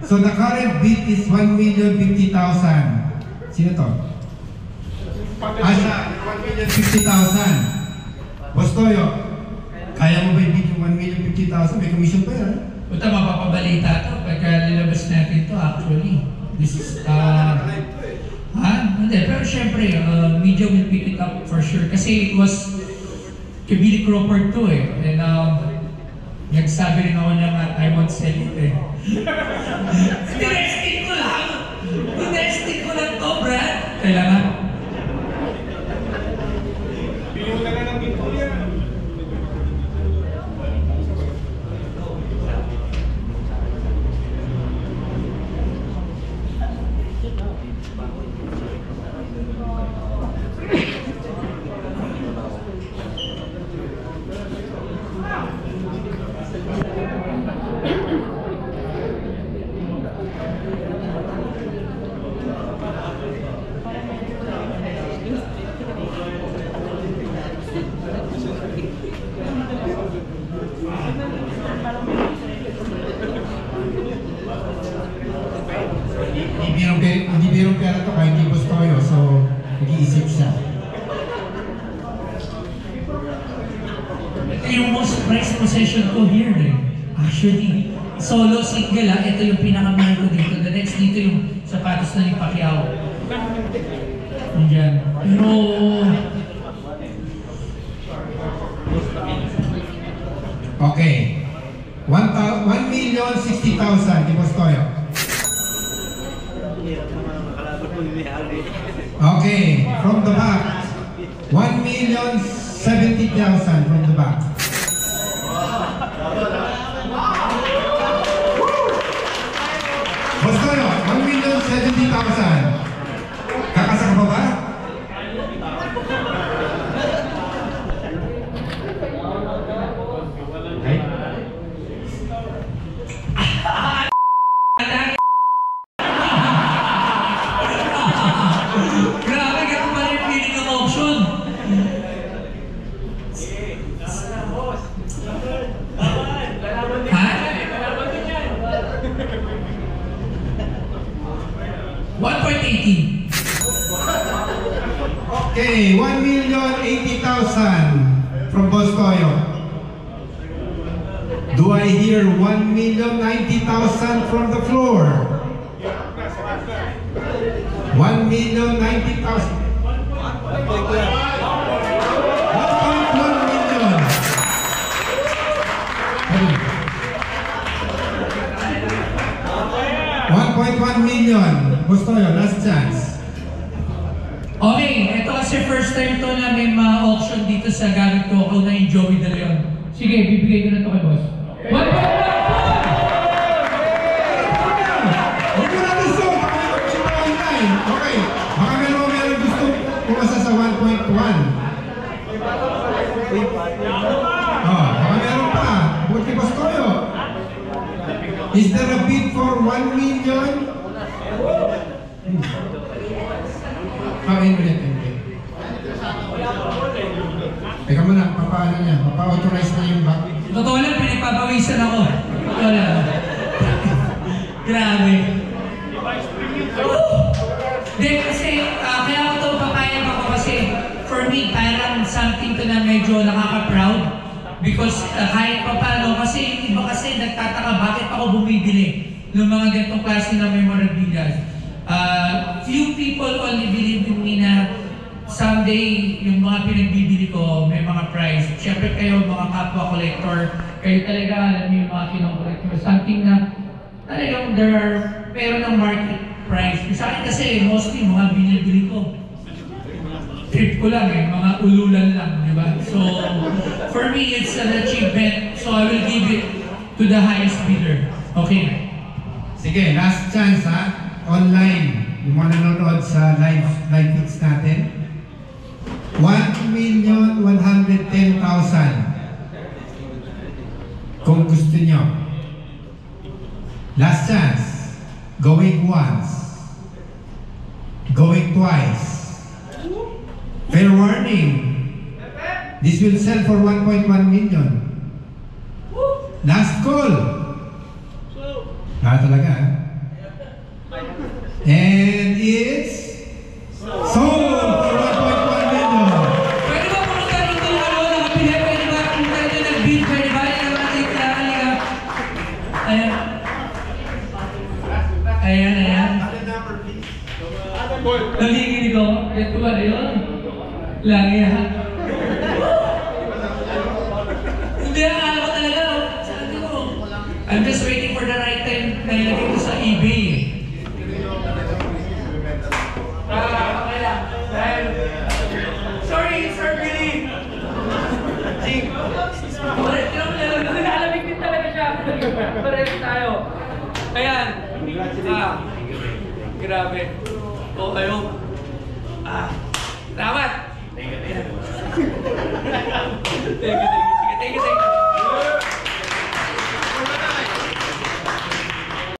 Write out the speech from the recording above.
So the current bid is 1,050,000. Sino to? Siya, 1,050,000. Boss Toyo, kaya mo ba i-bid yung 1,050,000? May commission pa yan? Punta, mapapabalita ito pagka nilabas natin ito actually. This is, Hindi, pero syempre, media will pick it up for sure. Kasi it was kay Billy Crawford to eh. And nagsabi rin ako na I won't sell it eh. Tinesting ko lang! Tinesting ko lang to, Brad! Kailangan. Piliw na lang dito yan. Hindi birong pera to, kahit hindi Boss Toyo, so nag-iisip siya. Ito yung most prized possession ko here eh. Actually, solo single ito yung pinakamahal ko dito. The next dito yung sapatos na ni Pacquiao. Diyan. Pero okay. 1,060,000 kay Boss Toyo. Okay, from the back. 1,070,000 from the back. Boss Toyo, 1,070,000. Kakasa ka pa ba? grabe ka pa rin feeling ng option. Ha? 1.80. Okay, 1,080,000 from Boss Toyo. Do I hear 1,090,000 from the floor? 1,090,000. 1.1 million. Boss Toyo, last chance. Okay, ito kasi first time to na may ma-auction dito sa gamit ko. Ako na yung Joey De Leon. Sige, bibigay ko na to kay boss. 1.1! Huwag mo na gusto. Okay, baka meron gusto kumasa sa 1.1. Baka meron pa. Huwag kay Boss Toyo. Is there a bid for 1 million? Ulit. Teka muna, papaano niya? Papa-authorize na yung back. Totoo lang, pinagpapawisan ako. Totoo lang. Grabe. Then kasi, kaya ako ito papayag ako kasi for me, parang something to na medyo nakaka-proud. Because kahit pa paano, kasi iba kasi nagtataka bakit ako bumibili ng mga ganitong klase na memorabilia. Few people only believe in me na someday yung mga pinagbibili ko may mga price. Siyempre kayo mga kapwa collector, kayo talaga alam niyo yung mga kinokolektor. Something na talagang meron ng market price. Sa akin kasi mostly mga binibili ko. Trip ko lang mga ululan lang, di ba? So, for me, it's an achievement. So, I will give it to the highest bidder. Okay. Sige, last chance ha. Online, yung mga nanonood sa live feeds natin. 1,110,000. Kung gusto nyo. Last chance. Going once. Going twice. Fair warning. This will sell for 1.1 million. Last call. Talaga And it's sold for 1.1 million. Pwede ba pumunta rito yung nakapili? Pwede ba pumunta rito nag-bid? Pwede ba? Yan naman natin kailangan. Ayan. Ayan. Nangiginig ako. Ito ba na yun? Lagi ha? Hindi, akala ko talaga. Sabi ko, I'm just waiting for the right time na ilagay ko sa eBay. Okay lang. Sorry, Sir Billy. Jing. Nalalamig din talaga siya. Pareho tayo. Ayan. Grabe. O, ayun. Salamat. Thank you. Sige, thank you.